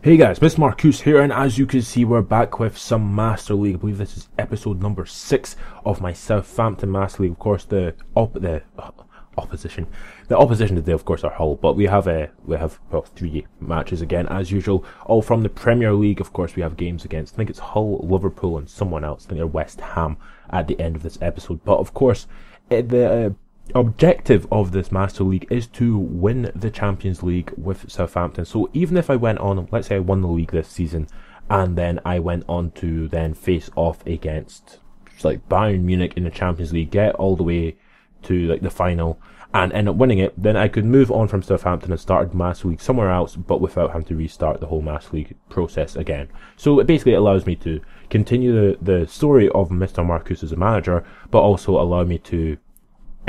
Hey guys, Miss Marcus here, and as you can see, we're back with some Master League. I believe this is episode number 6 of my Southampton Master League. Of course, the opposition today, of course, are Hull, but we have 3 matches again as usual, all from the Premier League. Of course, we have games against, I think it's Hull, Liverpool, and someone else. I think they're West Ham at the end of this episode. But of course, the objective of this Master League is to win the Champions League with Southampton. So even if I went on, let's say I won the league this season, and then I went on to then face off against like Bayern Munich in the Champions League, get all the way to like the final and end up winning it, then I could move on from Southampton and start a Master League somewhere else, but without having to restart the whole Master League process again. So it basically allows me to continue the story of Mr. Marcus as a manager, but also allow me to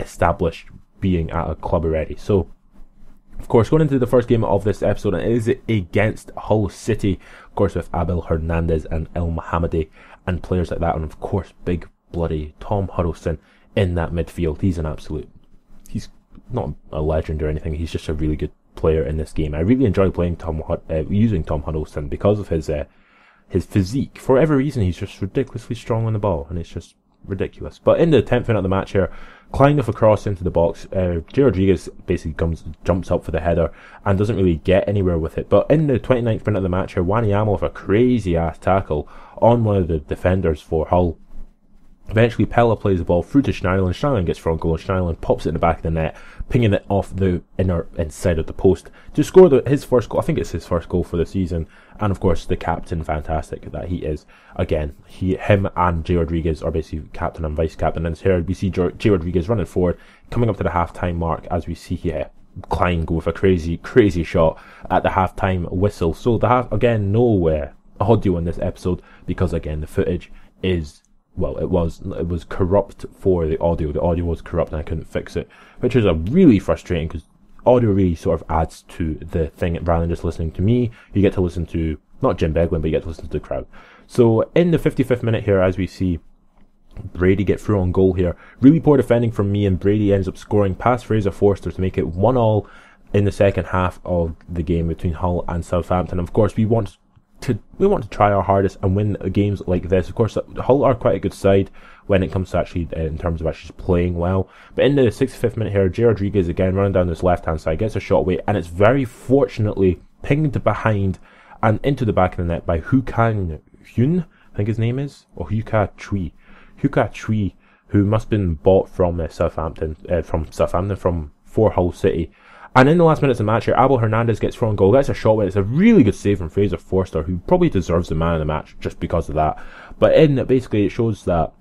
establish being at a club already. So of course, going into the first game of this episode, and it is against Hull City, of course, with Abel Hernandez and El Mohammadi and players like that, and of course big bloody Tom Huddleston in that midfield. He's he's not a legend or anything, he's just a really good player in this game. I really enjoy playing using Tom Huddleston because of his physique. For whatever reason, he's just ridiculously strong on the ball, and it's just ridiculous. But in the 10th minute of the match here, Klein with a cross into the box, J. Rodriguez basically jumps up for the header and doesn't really get anywhere with it. But in the 29th minute of the match here, Wanyama with a crazy ass tackle on one of the defenders for Hull. Eventually Pella plays the ball through to Schneiderlin. Schneiderlin gets front goal, and Schneiderlin pops it in the back of the net, pinging it off the inside of the post to score his first goal. I think it's his first goal for the season. And of course, the captain, fantastic that he is. Again, him and J. Rodriguez are basically captain and vice captain. And here we see J. Rodriguez running forward, coming up to the half-time mark, as we see here Klein go with a crazy shot at the half-time whistle. So again, no audio in this episode, because again, the footage is, well, it was corrupt for the audio. The audio was corrupt and I couldn't fix it, which is really frustrating, because audio really sort of adds to the thing rather than just listening to me. You get to listen to not Jim Beglin, but you get to listen to the crowd. So in the 55th minute here, as we see Brady get through on goal here, really poor defending from me, and Brady ends up scoring past Fraser Forster to make it 1-1 in the second half of the game between Hull and Southampton. Of course, we want to try our hardest and win games like this. Of course, Hull are quite a good side when it comes to actually, in terms of actually playing well. But in the 65th minute here, J. Rodriguez again running down this left-hand side, gets a shot away, and it's very fortunately pinged behind and into the back of the net by Hukan Hyun, I think his name is, or Huka Chui, who must have been bought from Southampton, from Hull City. And in the last minutes of the match here, Abel Hernandez gets thrown goal, gets a shot with it. It's a really good save from Fraser Forster, who probably deserves the man of the match just because of that. But basically it shows that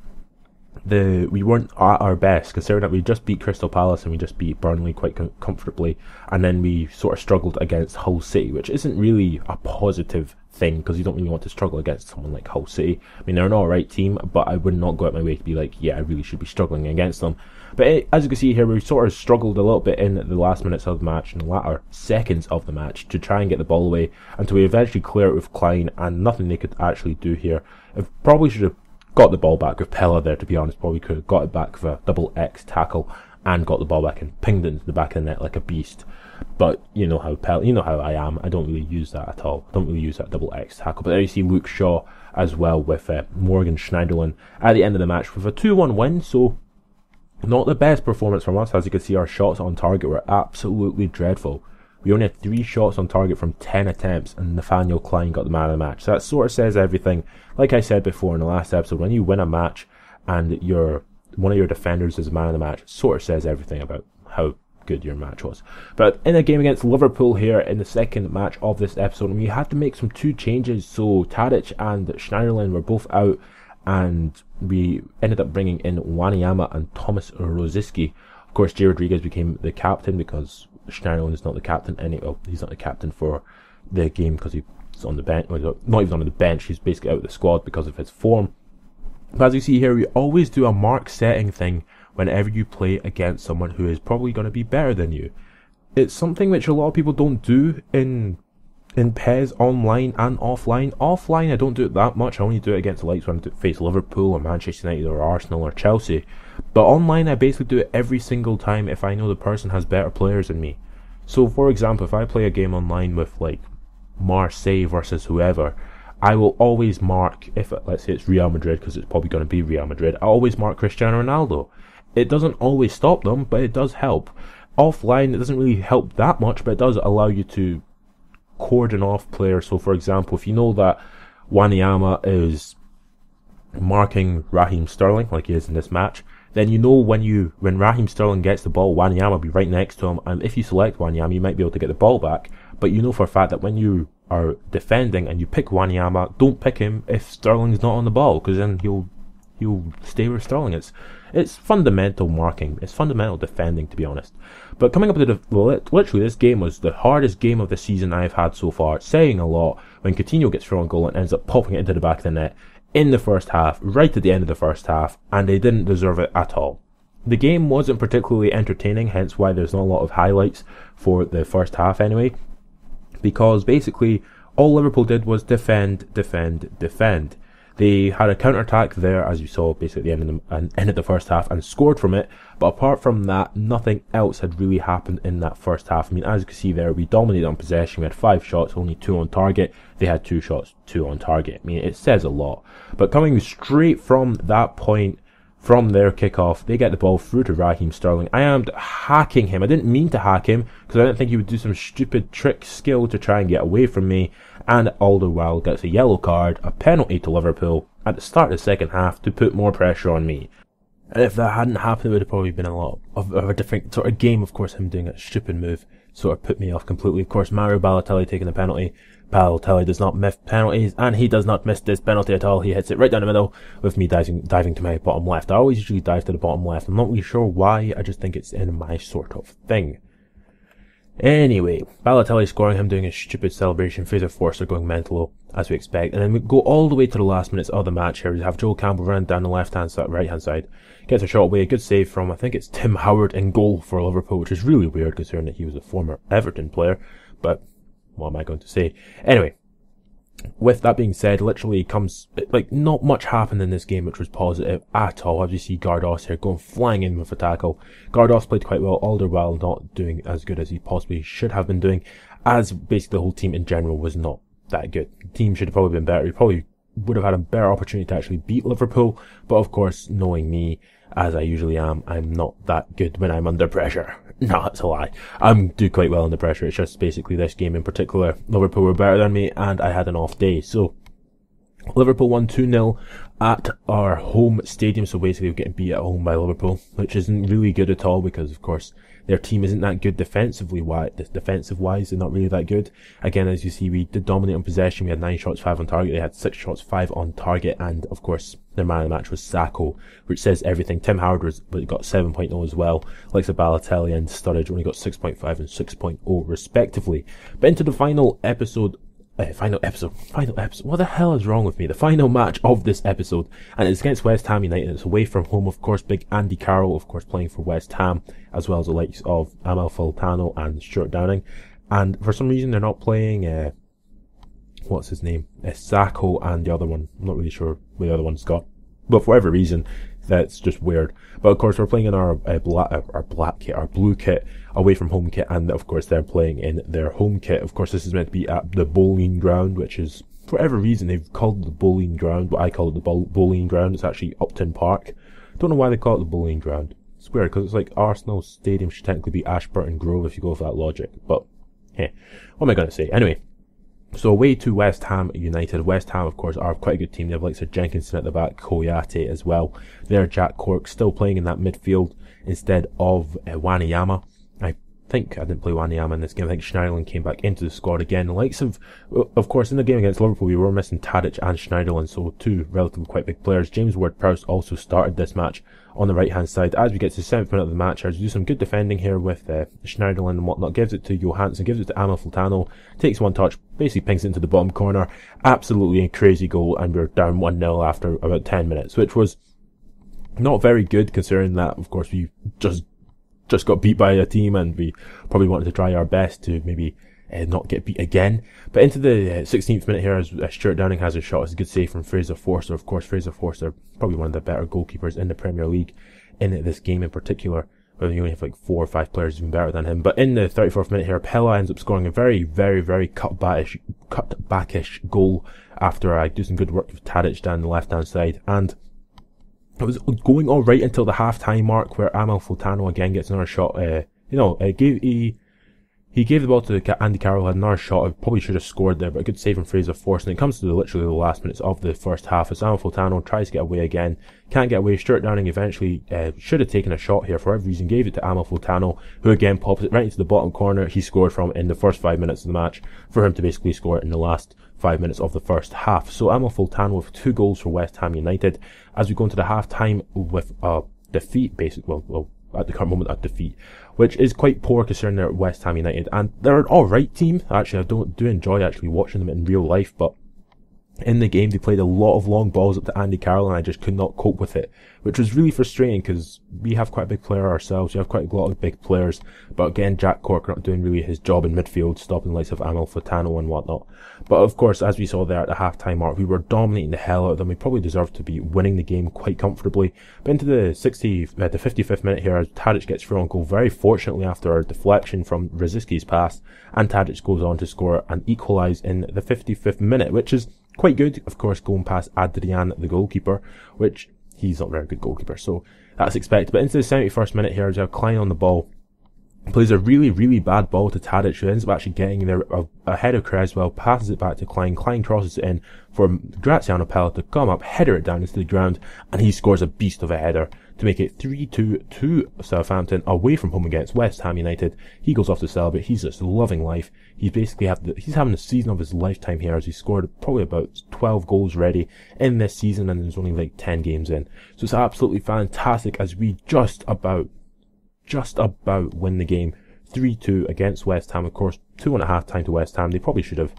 we weren't at our best, considering that we just beat Crystal Palace and we just beat Burnley quite comfortably, and then we sort of struggled against Hull City, which isn't really a positive thing, because you don't really want to struggle against someone like Hull City. I mean, they're an alright team, but I would not go out my way to be like, yeah, I really should be struggling against them. But as you can see here, we sort of struggled a little bit in the last minutes of the match, in the latter seconds of the match, to try and get the ball away, until we eventually clear it with Klein, and nothing they could actually do here. I probably should have got the ball back with Pella there, to be honest. Probably could have got it back with a double X tackle and got the ball back and pinged it into the back of the net like a beast. But you know how I am. I don't really use that at all. I don't really use that double X tackle. But there you see Luke Shaw as well with Morgan Schneiderlin at the end of the match with a 2-1 win. So not the best performance from us. As you can see, our shots on target were absolutely dreadful. We only had 3 shots on target from 10 attempts, and Nathaniel Klein got the man of the match. So that sort of says everything. Like I said before in the last episode, when you win a match and one of your defenders is the man of the match, it sort of says everything about how good your match was. But in a game against Liverpool here in the second match of this episode, we had to make some 2 changes. So Tadic and Schneiderlin were both out, and we ended up bringing in Wanyama and Thomas Rosicky. Of course, J. Rodriguez became the captain, because Schneiderlin is not the captain he's not the captain for the game because he's on the bench. Well, not even on the bench, he's basically out of the squad because of his form. But as you see here, we always do a mark setting thing whenever you play against someone who is probably going to be better than you. It's something which a lot of people don't do in PES online and offline. Offline, I don't do it that much. I only do it against the likes when I face Liverpool or Manchester United or Arsenal or Chelsea. But online, I basically do it every single time if I know the person has better players than me. So, for example, if I play a game online with, like, Marseille versus whoever, I will always mark, if let's say it's Real Madrid, because it's probably going to be Real Madrid, I always mark Cristiano Ronaldo. It doesn't always stop them, but it does help. Offline, it doesn't really help that much, but it does allow you to cordon off players. So for example, if you know that Wanyama is marking Raheem Sterling, like he is in this match, then you know when Raheem Sterling gets the ball, Wanyama will be right next to him, and if you select Wanyama, you might be able to get the ball back, but you know for a fact that when you are defending and you pick Wanyama, don't pick him if Sterling's not on the ball, because then he'll stay with Sterling. It's fundamental marking. It's fundamental defending, to be honest. But coming up to literally this game was the hardest game of the season I've had so far, saying a lot, when Coutinho gets thrown a goal and ends up popping it into the back of the net in the first half, right at the end of the first half, and they didn't deserve it at all. The game wasn't particularly entertaining, hence why there's not a lot of highlights for the first half anyway, because basically all Liverpool did was defend. They had a counter-attack there, as you saw, basically at the end of the first half, and scored from it. But apart from that, nothing else had really happened in that first half. I mean, as you can see there, we dominated on possession. We had 5 shots, only 2 on target. They had 2 shots, 2 on target. I mean, it says a lot. But coming straight from that point, from their kickoff, they get the ball through to Raheem Sterling. I am hacking him. I didn't mean to hack him, because I didn't think he would do some stupid trick skill to try and get away from me. And all the while gets a yellow card, a penalty to Liverpool at the start of the second half to put more pressure on me. And if that hadn't happened, it would have probably been a lot of a different sort of game. Of course, him doing a stupid move sort of put me off completely. Of course, Mario Balotelli taking the penalty. Balotelli does not miss penalties, and he does not miss this penalty at all. He hits it right down the middle, with me diving to my bottom left. I always usually dive to the bottom left. I'm not really sure why, I just think it's in my sort of thing. Anyway, Balotelli scoring, him doing a stupid celebration, Fraser Forster going mental, as we expect, and then we go all the way to the last minutes of the match here. We have Joel Campbell running down the right hand side, gets a shot away, a good save from, I think it's Tim Howard in goal for Liverpool, which is really weird considering that he was a former Everton player, but what am I going to say? Anyway, with that being said, literally comes, like, not much happened in this game which was positive at all. As you see Gardos here going flying in with a tackle. Gardos played quite well, Alderweireld not doing as good as he possibly should have been doing, as basically the whole team in general was not that good. The team should have probably been better. We probably would have had a better opportunity to actually beat Liverpool, but of course, knowing me, as I usually am, I'm not that good when I'm under pressure. No, that's a lie. I do quite well under pressure. It's just basically this game in particular, Liverpool were better than me, and I had an off day. So, Liverpool won 2-0 at our home stadium, so basically we're getting beat at home by Liverpool, which isn't really good at all, because of course their team isn't that good defensive wise, they're not really that good. Again, as you see, we did dominate on possession. We had 9 shots, 5 on target. They had 6 shots, 5 on target, and of course their man of the match was Sacco, which says everything. Tim Howard got 7.0 as well, like Balotelli and Sturridge only got 6.5 and 6.0 respectively. But into the final episode, what the hell is wrong with me? The final match of this episode, and it's against West Ham United. It's away from home, of course. Big Andy Carroll, of course, playing for West Ham, as well as the likes of Amal Fultano and Stuart Downing. And for some reason, they're not playing, what's his name? Sacco and the other one. I'm not really sure where the other one's got, but for whatever reason, that's just weird. But of course, we're playing in our blue kit, away from home kit, and of course they're playing in their home kit. Of course, this is meant to be at the bowling ground, which is, for whatever reason, they've called it the bowling ground, but I call it the bowling ground. It's actually Upton Park. Don't know why they call it the bowling ground. It's weird, because it's like Arsenal Stadium should technically be Ashburton Grove if you go with that logic. But, what am I going to say? Anyway, so away to West Ham United. West Ham, of course, are quite a good team. They have likes of Jenkinson at the back, Koyate as well. There, Jack Cork still playing in that midfield instead of Wanyama. I think I didn't play Wanyama in this game. I think Schneiderlin came back into the squad again. The likes of course, in the game against Liverpool, we were missing Tadic and Schneiderlin, so 2 relatively quite big players. James Ward-Prowse also started this match on the right-hand side. As we get to the 7th minute of the match, we do some good defending here with Schneiderlin and whatnot. Gives it to Johansson, gives it to Amal Fultano, takes one touch, basically pings it into the bottom corner. Absolutely a crazy goal, and we're down 1-0 after about 10 minutes, which was not very good, considering that, of course, we just got beat by a team, and we probably wanted to try our best to maybe not get beat again. But into the 16th minute here, as Stuart Downing has a shot, it's a good save from Fraser Forster. Of course, Fraser Forster, probably one of the better goalkeepers in the Premier League in this game in particular. Well, you only have like 4 or 5 players even better than him. But in the 34th minute here, Pella ends up scoring a very, very, very cut backish goal after I do some good work with Tadic down the left hand side. And it was going all right until the half-time mark, where Amalfitano again gets another shot. He gave the ball to Andy Carroll, had another shot. I probably should have scored there, but a good save from Fraser Force. And it comes to literally the last minutes of the first half as Amalfitano tries to get away again. Can't get away. Stuart Downing eventually should have taken a shot here for whatever reason. Gave it to Amalfitano, who again pops it right into the bottom corner. He scored from in the first 5 minutes of the match for him to basically score it in the last 5 minutes of the first half. So Amalfitano with 2 goals for West Ham United as we go into the half-time with a defeat, basically. Well, at the current moment, a defeat, which is quite poor considering they're West Ham United, and they're an alright team. Actually, I do enjoy actually watching them in real life, but in the game they played a lot of long balls up to Andy Carroll, and I just could not cope with it, which was really frustrating because we have quite a big player ourselves. We have quite a lot of big players, but again, Jack Cork not doing really his job in midfield, stopping the likes of Amalfitano and whatnot. But of course, as we saw there at the half-time mark, we were dominating the hell out of them. We probably deserved to be winning the game quite comfortably. But into the 55th minute here, as Tadic gets through on goal, very fortunately after a deflection from Rosiski's pass, and Tadic goes on to score and equalise in the 55th minute, which is quite good, of course, going past Adrian, the goalkeeper, which he's not a very good goalkeeper, so that's expected. But into the 71st minute here, as Klein on the ball, plays a really, really bad ball to Tadic, who ends up actually getting there ahead of Creswell, passes it back to Klein. Klein crosses it in for Graziano Pella to come up, header it down into the ground, and he scores a beast of a header to make it 3-2 to Southampton away from home against West Ham United. He goes off to celebrate. He's just loving life. He's basically he's having the season of his lifetime here, as he scored probably about 12 goals already in this season, and there's only like 10 games in. So it's absolutely fantastic as we just about win the game 3-2 against West Ham. Of course, 2 at half time to West Ham. They probably should have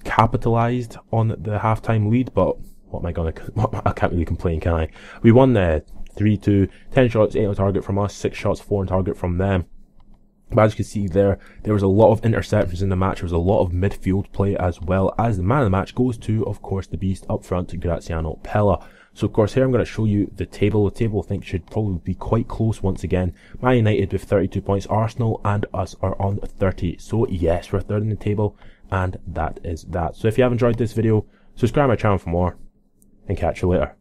capitalised on the half-time lead, but I can't really complain, can I? We won the 3-2, 10 shots, 8 on target from us, 6 shots, 4 on target from them. But as you can see there was a lot of interceptions in the match. There was a lot of midfield play as well, as the man of the match goes to, of course, the beast up front, Graziano Pella. So of course here I'm going to show you the table. The table I think should probably be quite close once again. Man United with 32 points, Arsenal and us are on 30. So yes, we're third in the table, and that is that. So if you have enjoyed this video, subscribe to my channel for more, and catch you later.